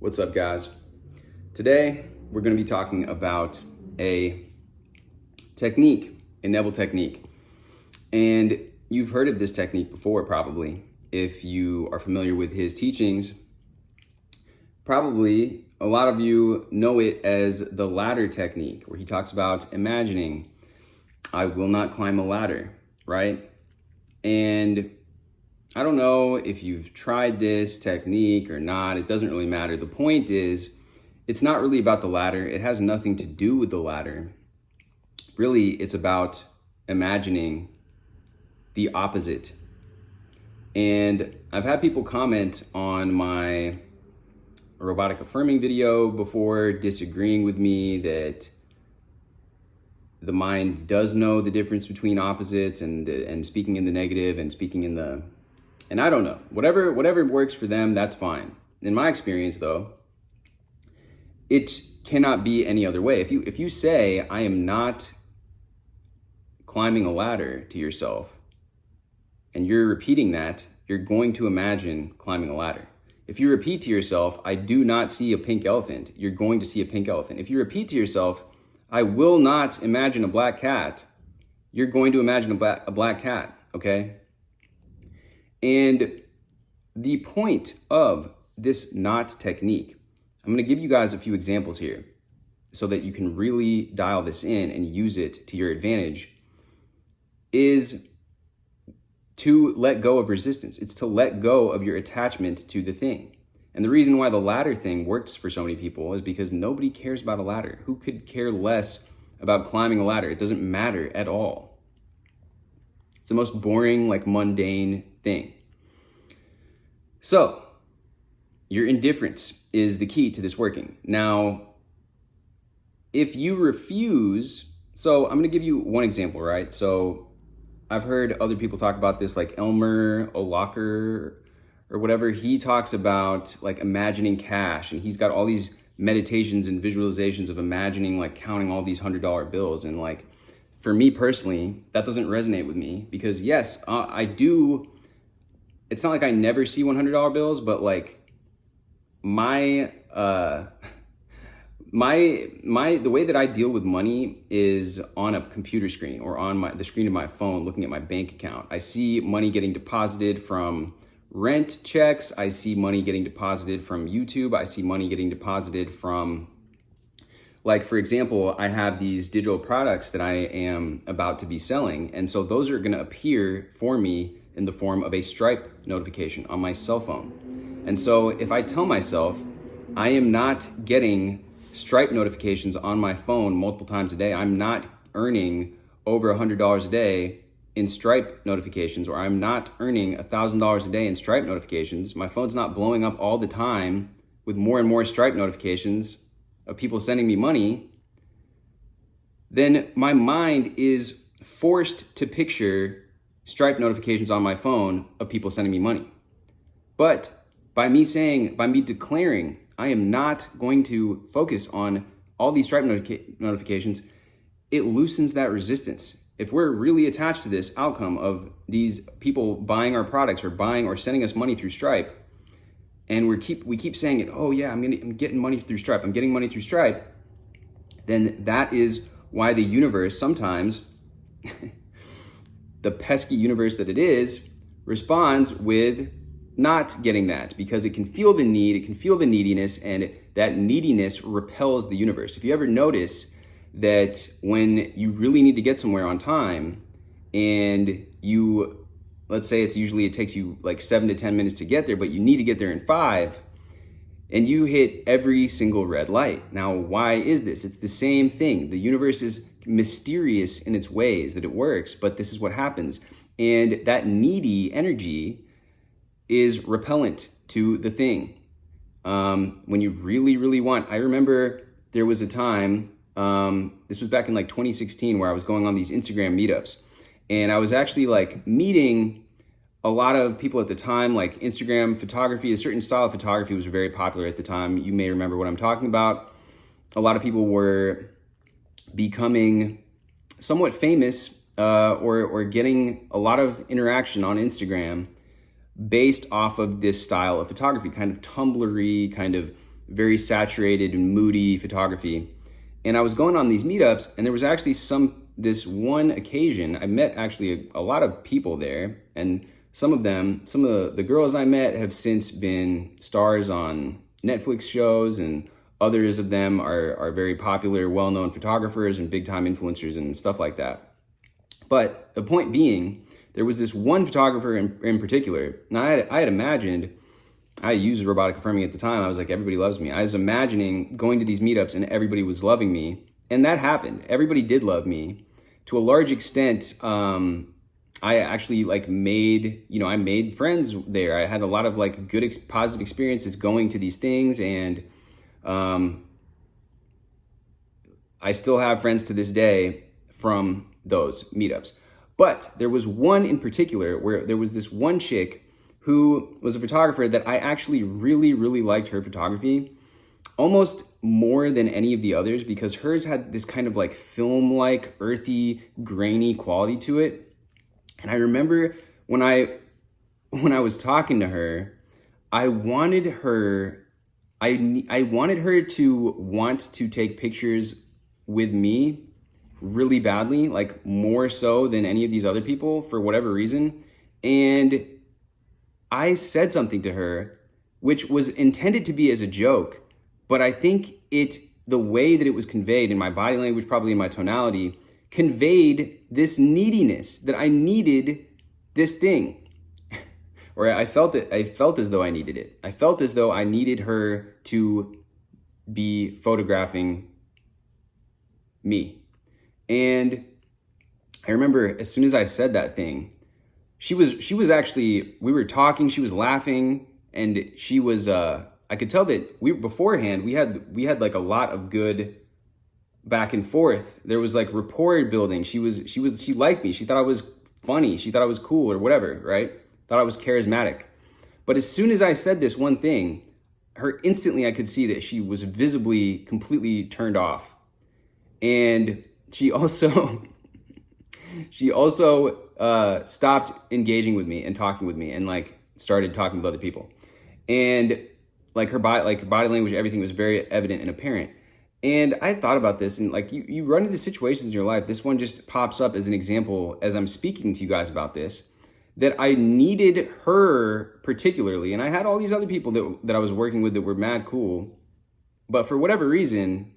What's up, guys? Today, we're going to be talking about a technique, a Neville technique. And you've heard of this technique before, probably. If you are familiar with his teachings, probably a lot of you know it as the ladder technique, where he talks about imagining, I will not climb a ladder, right? And I don't know if you've tried this technique or not. It doesn't really matter. The point is, it's not really about the ladder. It has nothing to do with the ladder. Really, it's about imagining the opposite. And I've had people comment on my robotic affirming video before, disagreeing with me that the mind does know the difference between opposites and speaking in the negative and speaking in the... And I don't know, whatever works for them, that's fine. In my experience though, it cannot be any other way. If you say, I am not climbing a ladder to yourself, and you're repeating that, you're going to imagine climbing a ladder. If you repeat to yourself, I do not see a pink elephant, you're going to see a pink elephant. If you repeat to yourself, I will not imagine a black cat, you're going to imagine a black cat, okay? And the point of this not technique, I'm going to give you guys a few examples here so that you can really dial this in and use it to your advantage, is to let go of resistance. It's to let go of your attachment to the thing. And the reason why the ladder thing works for so many people is because nobody cares about a ladder. Who could care less about climbing a ladder? It doesn't matter at all. It's the most boring, mundane thing. So, your indifference is the key to this working. Now, if you refuse, so I'm going to give you one example, right? So, I've heard other people talk about this, like Elmer O'Locker or whatever. He talks about imagining cash, and he's got all these meditations and visualizations of imagining counting all these $100 bills. And for me personally, that doesn't resonate with me because yes, I do. It's not like I never see $100 bills, but the way that I deal with money is on a computer screen or on the screen of my phone, looking at my bank account. I see money getting deposited from rent checks. I see money getting deposited from YouTube. I see money getting deposited from, for example, I have these digital products that I am about to be selling. And so those are going to appear for me in the form of a Stripe notification on my cell phone. And so if I tell myself I am not getting Stripe notifications on my phone multiple times a day, I'm not earning over $100 a day in Stripe notifications, or I'm not earning $1,000 a day in Stripe notifications, my phone's not blowing up all the time with more and more Stripe notifications of people sending me money, then my mind is forced to picture Stripe notifications on my phone of people sending me money. But by me declaring, I am not going to focus on all these Stripe notifications, it loosens that resistance. If we're really attached to this outcome of these people buying our products or buying or sending us money through Stripe, and we keep saying it, oh yeah, I'm getting money through Stripe, I'm getting money through Stripe, then that is why the universe sometimes the pesky universe that it is, responds with not getting that, because it can feel the need, it can feel the neediness, and that neediness repels the universe. If you ever notice that when you really need to get somewhere on time, and let's say it takes you 7 to 10 minutes to get there, but you need to get there in 5, and you hit every single red light. Now, why is this? It's the same thing. The universe is mysterious in its ways that it works, but this is what happens. And that needy energy is repellent to the thing. When you really, really want, I remember there was a time, this was back in 2016, where I was going on these Instagram meetups, and I was actually meeting a lot of people at the time. Instagram photography, a certain style of photography was very popular at the time. You may remember what I'm talking about. A lot of people were becoming somewhat famous or getting a lot of interaction on Instagram based off of this style of photography, kind of Tumblr-y, kind of very saturated and moody photography. And I was going on these meetups, and there was actually this one occasion, I met actually a lot of people there, and some of the girls I met have since been stars on Netflix shows, and others of them are very popular, well-known photographers and big-time influencers and stuff like that. But the point being, there was this one photographer in particular. Now, I had imagined, I used robotic affirming at the time. I was like, everybody loves me. I was imagining going to these meetups and everybody was loving me. And that happened. Everybody did love me. To a large extent, I actually I made friends there. I had a lot of good, positive experiences going to these things. And I still have friends to this day from those meetups. But there was one in particular where there was this one chick who was a photographer that I actually really, really liked her photography, almost more than any of the others, because hers had this kind of film-like, earthy, grainy quality to it. And I remember when I was talking to her, I wanted her to want to take pictures with me really badly, more so than any of these other people for whatever reason. And I said something to her which was intended to be as a joke, but I think the way that it was conveyed in my body language, probably in my tonality, conveyed this neediness, that I needed this thing. Or I felt as though I needed it. I felt as though I needed her to be photographing me. And I remember as soon as I said that thing, she was actually, we were talking, she was laughing, and she was, I could tell that beforehand, we had a lot of good back and forth. There was rapport building. She liked me. She thought I was funny. She thought I was cool or whatever, right? Thought I was charismatic. But as soon as I said this one thing, instantly I could see that she was visibly completely turned off. And she also stopped engaging with me and talking with me, and started talking with other people. And her body language, everything was very evident and apparent. And I thought about this, and you run into situations in your life. This one just pops up as an example as I'm speaking to you guys about this, that I needed her particularly. And I had all these other people that I was working with that were mad cool. But for whatever reason,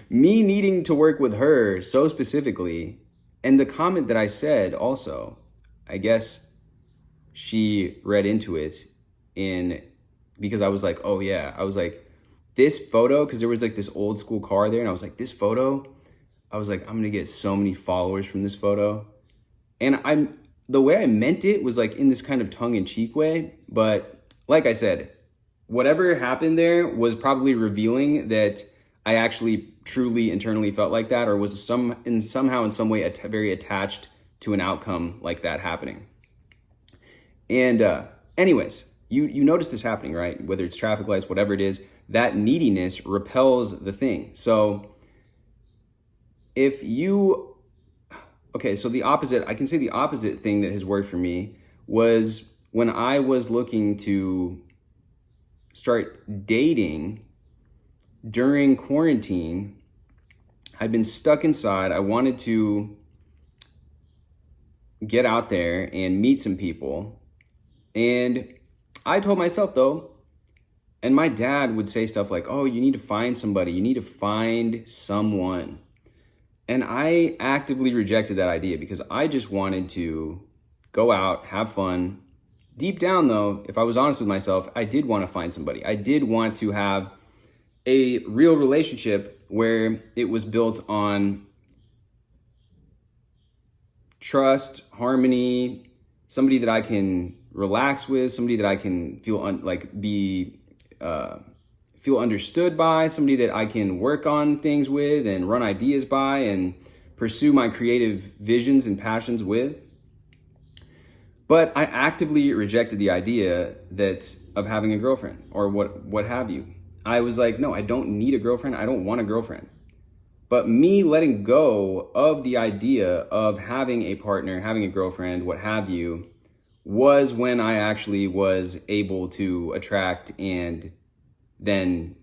me needing to work with her so specifically, and the comment that I said also, I guess she read into it because I was like, oh yeah, I was like, this photo, because there was this old school car there, and I was like, this photo, I was like, I'm gonna get so many followers from this photo. And the way I meant it was in this kind of tongue-in-cheek way, but like I said, whatever happened there was probably revealing that I actually truly internally felt like that, or was somehow in some way very attached to an outcome like that happening. And anyways, you notice this happening, right? Whether it's traffic lights, whatever it is, that neediness repels the thing. So so the opposite, I can say the opposite thing that has worked for me was when I was looking to start dating during quarantine. I'd been stuck inside. I wanted to get out there and meet some people. And I told myself though, and my dad would say stuff like, oh, you need to find somebody. You need to find someone. And I actively rejected that idea because I just wanted to go out, have fun. Deep down though, if I was honest with myself, I did want to find somebody. I did want to have a real relationship where it was built on trust, harmony, somebody that I can relax with, somebody that I can feel feel understood by, somebody that I can work on things with and run ideas by and pursue my creative visions and passions with. But I actively rejected the idea of having a girlfriend or what have you. I was like, no, I don't need a girlfriend. I don't want a girlfriend. But me letting go of the idea of having a partner, having a girlfriend, what have you, was when I actually was able to attract and then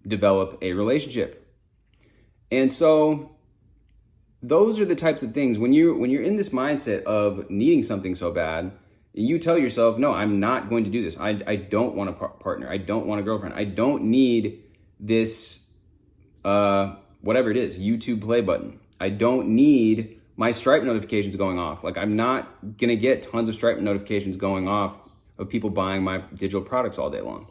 develop a relationship. And so those are the types of things when you're in this mindset of needing something so bad, you tell yourself, no, I'm not going to do this. I don't want a partner. I don't want a girlfriend. I don't need this, whatever it is, YouTube play button. I don't need my Stripe notifications going off. Like, I'm not gonna get tons of Stripe notifications going off of people buying my digital products all day long.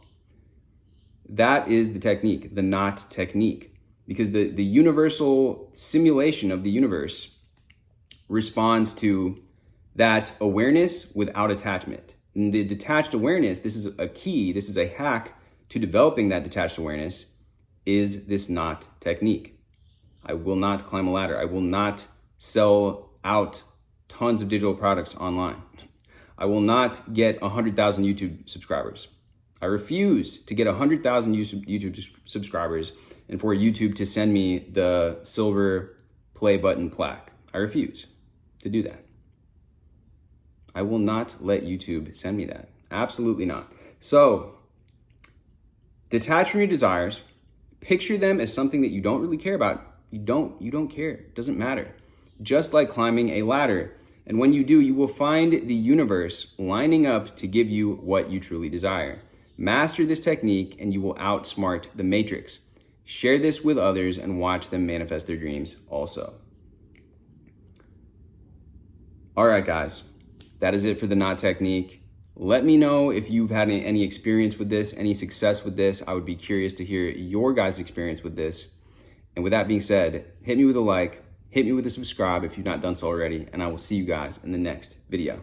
That is the technique, the not technique, because the universal simulation of the universe responds to that awareness without attachment. And the detached awareness, this is a key, this is a hack to developing that detached awareness, is this not technique. I will not climb a ladder. I will not sell out tons of digital products online. I will not get 100,000 YouTube subscribers. I refuse to get 100,000 YouTube subscribers and for YouTube to send me the silver play button plaque. I refuse to do that. I will not let YouTube send me that. Absolutely not. So, detach from your desires. Picture them as something that you don't really care about. You don't care. It doesn't matter. Just like climbing a ladder. And when you do, you will find the universe lining up to give you what you truly desire. Master this technique and you will outsmart the matrix. Share this with others and watch them manifest their dreams also. All right, guys. That is it for the knot technique. Let me know if you've had any experience with this, any success with this. I would be curious to hear your guys' experience with this. And with that being said, hit me with a like, hit me with a subscribe if you've not done so already, and I will see you guys in the next video.